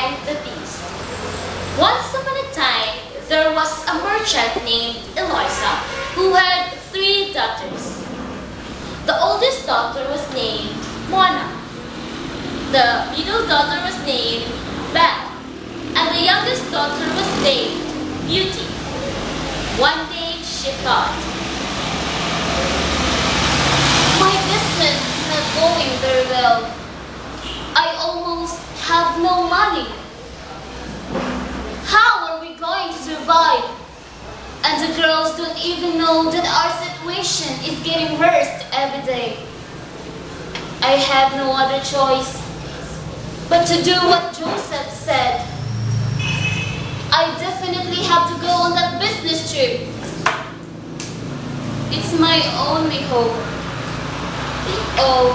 survived the beast. Once upon a time, there was a merchant named Eloisa who had three daughters. The oldest daughter was named Moana. The middle daughter was named Belle. And the youngest daughter was named Beauty. One day she thought, my business is not going very well. I almost have no money. How are we going to survive? And the girls don't even know that our situation is getting worse every day. I have no other choice but to do what Joseph said. I definitely have to go on that business trip. It's my only hope. Oh,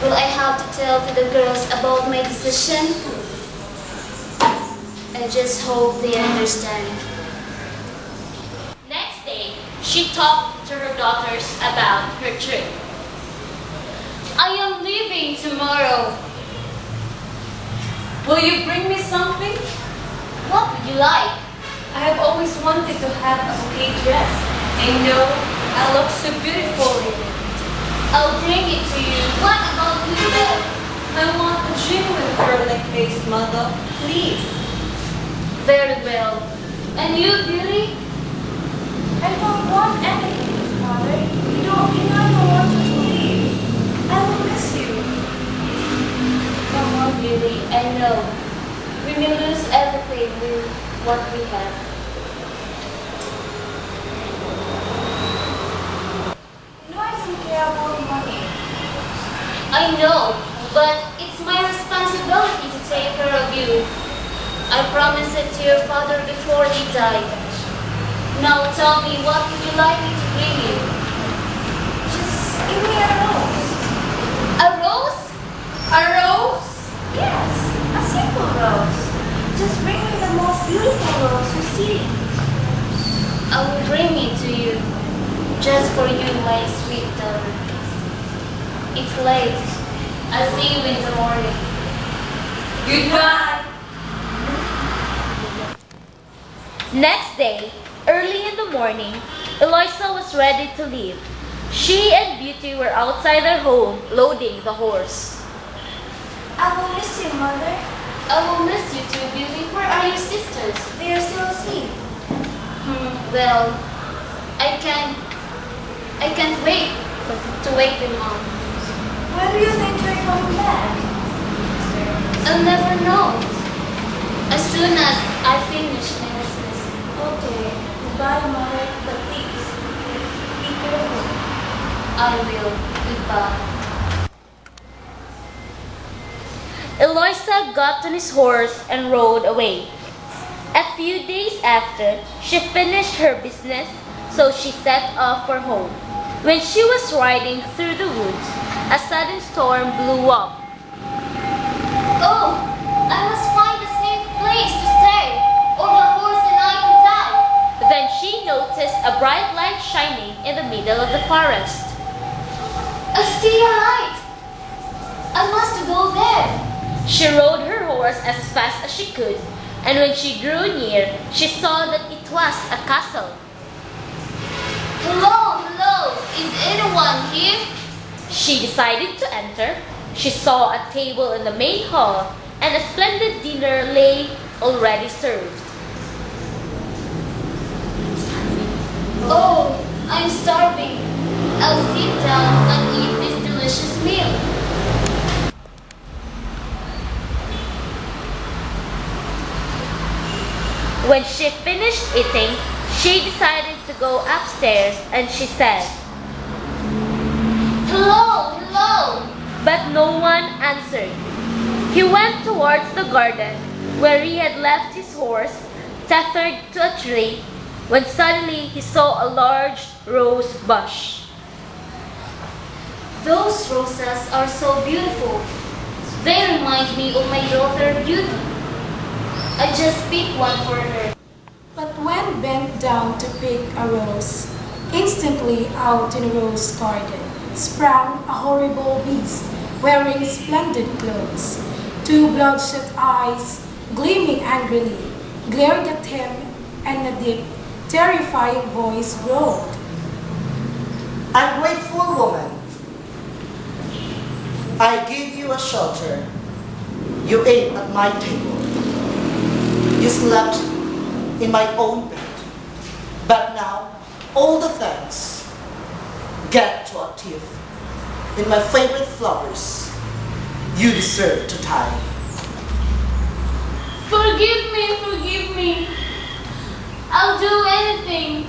will I have to tell to the girls about my decision? I just hope they understand. Next day, she talked to her daughters about her trip. I am leaving tomorrow. Will you bring me something? What would you like? I have always wanted to have a bouquet dress. I know I look so beautiful in it. I'll bring it to you. What about you, Belle? I want a genuine pearl necklace, Mother. Please. Very well. And you, Beauty? I don't want anything, Mother. You don't want us to leave. I will miss you. Come on, Beauty. I know. We may lose everything with what we have. You know I don't care about money. I know, but it's my responsibility to take care of you. I promised it to your father before he died. Now tell me, what would you like me to bring you? Just give me a rose. A rose? A rose? Yes, a simple rose. Just bring me the most beautiful rose you see. I will bring it to you, just for you, my sweet daughter. It's late. I'll see you in the morning. Goodbye. Next day, early in the morning, Eloisa was ready to leave. She and Beauty were outside their home loading the horse. I will miss you, Mother. I will miss you too, Beauty. Where are your sisters? They are still asleep. Well, I can't wait to wake them up. When do you think you're coming back? I'll never know. As soon as I finish my business. Okay. Goodbye, Mother. But please, be careful. I will. Goodbye. Eloisa got on his horse and rode away. A few days after, she finished her business, so she set off for home. When she was riding through the woods, a sudden storm blew up. Oh, I must find a safe place to stay, or the horse and I will die. Then she noticed a bright light shining in the middle of the forest. I see a light. I must go there. She rode her horse as fast as she could, and when she drew near, she saw that it was a castle. Hello, hello, is anyone here? She decided to enter. She saw a table in the main hall, and a splendid dinner lay already served. Oh, I'm starving. I'll sit down and eat this delicious meal. When she finished eating, she decided to go upstairs and she said, Hello, hello! But no one answered. He went towards the garden where he had left his horse tethered to a tree when suddenly he saw a large rose bush. Those roses are so beautiful. They remind me of my daughter Beauty. I just picked one for her. But when bent down to pick a rose, instantly out in the rose garden sprang a horrible beast wearing splendid clothes. Two bloodshot eyes, gleaming angrily, glared at him, and a deep, terrifying voice growled. Ungrateful woman, I gave you a shelter. You ate at my table. You slept in my own bed. But now, all the thanks get to a thief in my favorite flowers. You deserve to die. Forgive me. I'll do anything.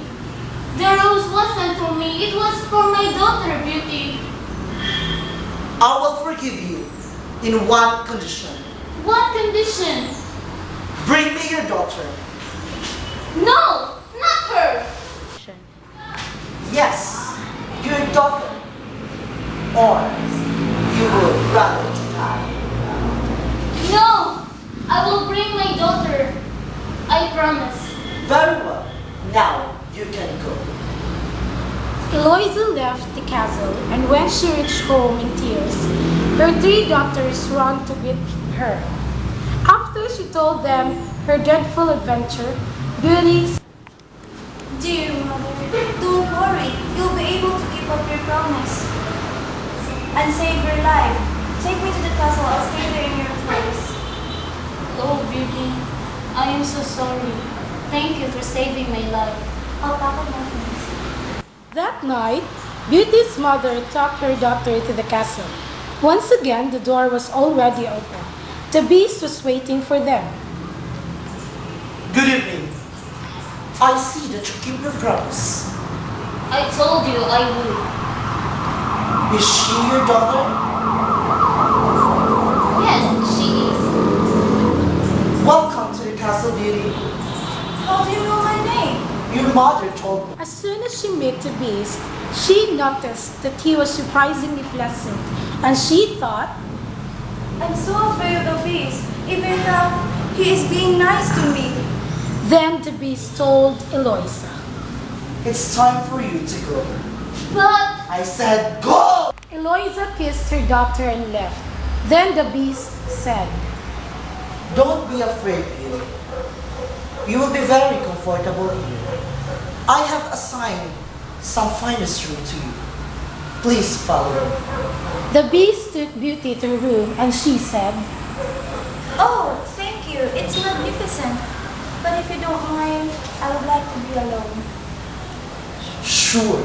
The rose wasn't for me, it was for my daughter, Beauty. I will forgive you in one condition. What condition? Bring me your daughter. No, not her. Yes, your daughter. Or you would rather to die. No, I will bring my daughter. I promise. Very well. Now you can go. Eloisa left the castle, and when she reached home in tears, her three daughters ran to greet her. After she told them her dreadful adventure, Beauty said, Dear mother, don't worry. You'll be able to keep up your promise and save your life. Take me to the castle. I'll stay there in your place. Oh, Beauty, I am so sorry. Thank you for saving my life. I'll pack up my things. That night, Beauty's mother took her daughter to the castle. Once again, the door was already open. The Beast was waiting for them. Good evening. I see that you keep your promise. I told you I would. Is she your daughter? Yes, she is. Welcome to the castle, Beauty. How do you know my name? Your mother told me. As soon as she met the Beast, she noticed that he was surprisingly pleasant, and she thought, I'm so afraid of the beast, even though he is being nice to me. then the Beast told Eloisa. It's time for you to go. But I said go! Eloisa kissed her daughter and left. Then the Beast said, Don't be afraid, Beauty. You will be very comfortable here. I have assigned some finest room to you. Please follow me. The Beast took Beauty to her room, and she said, Oh, thank you. It's magnificent. But if you don't mind, I would like to be alone. Sure.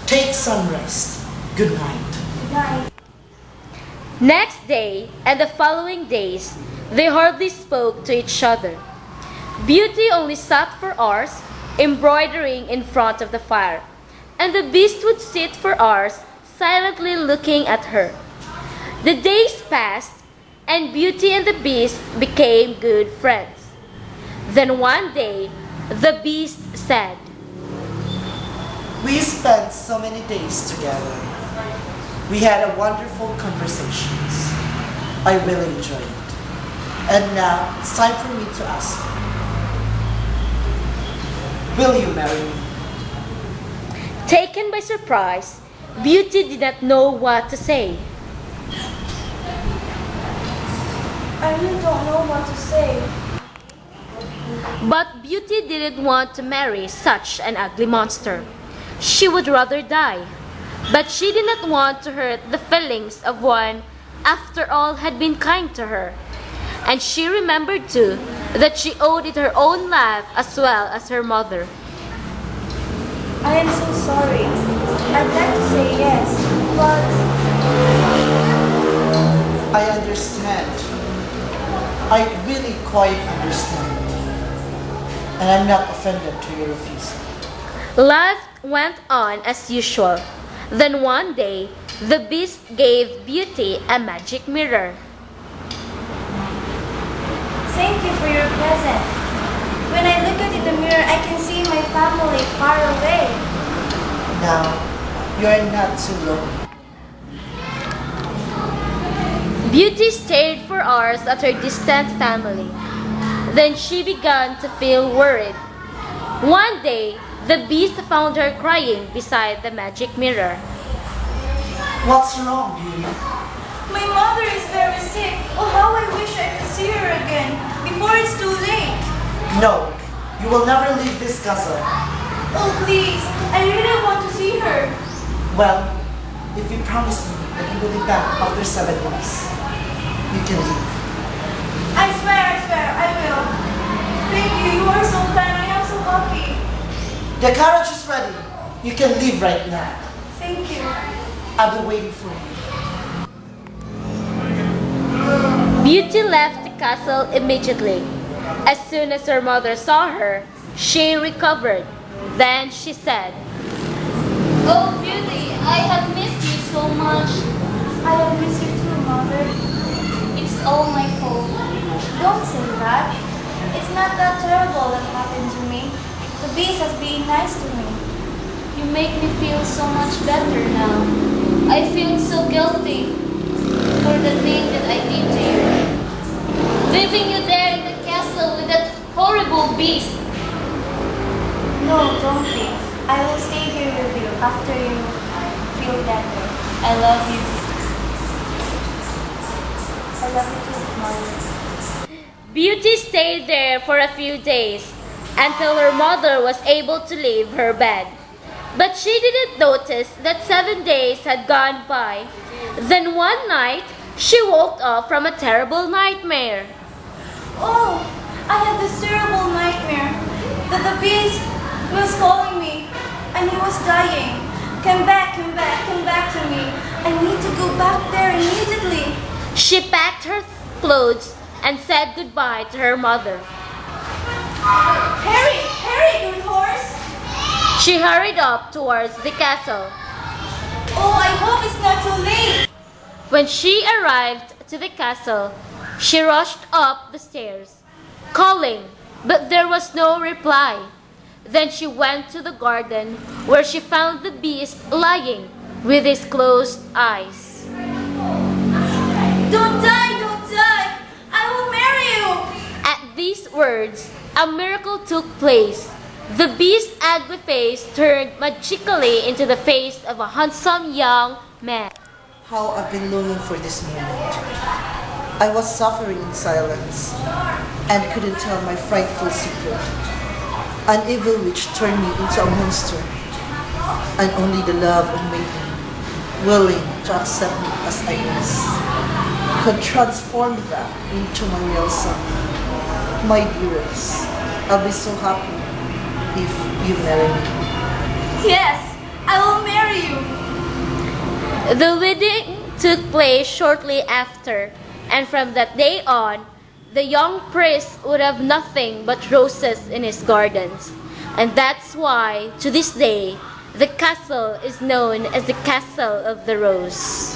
Take some rest. Good night. Good night. next day and the following days, they hardly spoke to each other. Beauty only sat for hours, embroidering in front of the fire, and the Beast would sit for hours, silently looking at her. The days passed, and Beauty and the Beast became good friends. Then one day, the Beast said, We spent so many days together. We had a wonderful conversations. I really enjoyed it. And now it's time for me to ask you. Will you marry me? Taken by surprise, Beauty did not know what to say. I really don't know what to say. But Beauty didn't want to marry such an ugly monster. She would rather die. But she did not want to hurt the feelings of one, after all, had been kind to her. And she remembered too that she owed it her own life as well as her mother. I am so sorry. I'd like to say yes, but I understand. I really quite understand. And I'm not offended to your refusal. Life went on as usual. Then one day, the Beast gave Beauty a magic mirror. thank you for your present. When I look at in the mirror, I can see my family far away. Now, you're not too lonely. Beauty stared for hours at her distant family. Then she began to feel worried. One day, the Beast found her crying beside the magic mirror. What's wrong, Beauty? My mother is very sick. Oh, how I wish I could see her again before it's too late. No, you will never leave this castle. Oh, please. I really want to see her. Well, if you promise me that you will be back after 7 weeks, you can leave. I swear, I will. Thank you. You are so kind. I am so happy. The carriage is ready. You can leave right now. Thank you. I'll be waiting for you. Beauty left the castle immediately. As soon as her mother saw her, she recovered. Then she said, Oh, Beauty, I have missed you so much. I have missed you too, Mother. It's all my fault. Don't say that. It's not that terrible that happened to me. The beast has been nice to me. You make me feel so much better now. I feel so guilty for the thing that I did to you. Leaving you there in the castle with that horrible beast. No, don't be. I will stay here with you after you feel better. I love you. I love you too, Mother. Beauty stayed there for a few days until her mother was able to leave her bed. But she didn't notice that 7 days had gone by. Then one night, she woke up from a terrible nightmare. Oh, I had this terrible nightmare that the beast was calling me and he was dying. Come back, come back, come back to me. I need to go back there immediately. She packed her clothes and said goodbye to her mother. Hurry, hurry, good horse. She hurried up towards the castle. Oh, I hope it's not too late. When she arrived to the castle, she rushed up the stairs, calling, but there was no reply. Then she went to the garden where she found the beast lying with his closed eyes. Don't die, don't die. I will marry you. At these words, a miracle took place. The beast's ugly face turned magically into the face of a handsome young man. How I've been longing for this moment. I was suffering in silence and couldn't tell my frightful secret. An evil witch turned me into a monster, and only the love of maiden, willing to accept me as I was, could transform me back into my real self. My dearest, I'll be so happy if you marry me. Yes, I will marry you. The wedding took place shortly after, and from that day on, the young prince would have nothing but roses in his gardens. And that's why, to this day, the castle is known as the Castle of the Rose.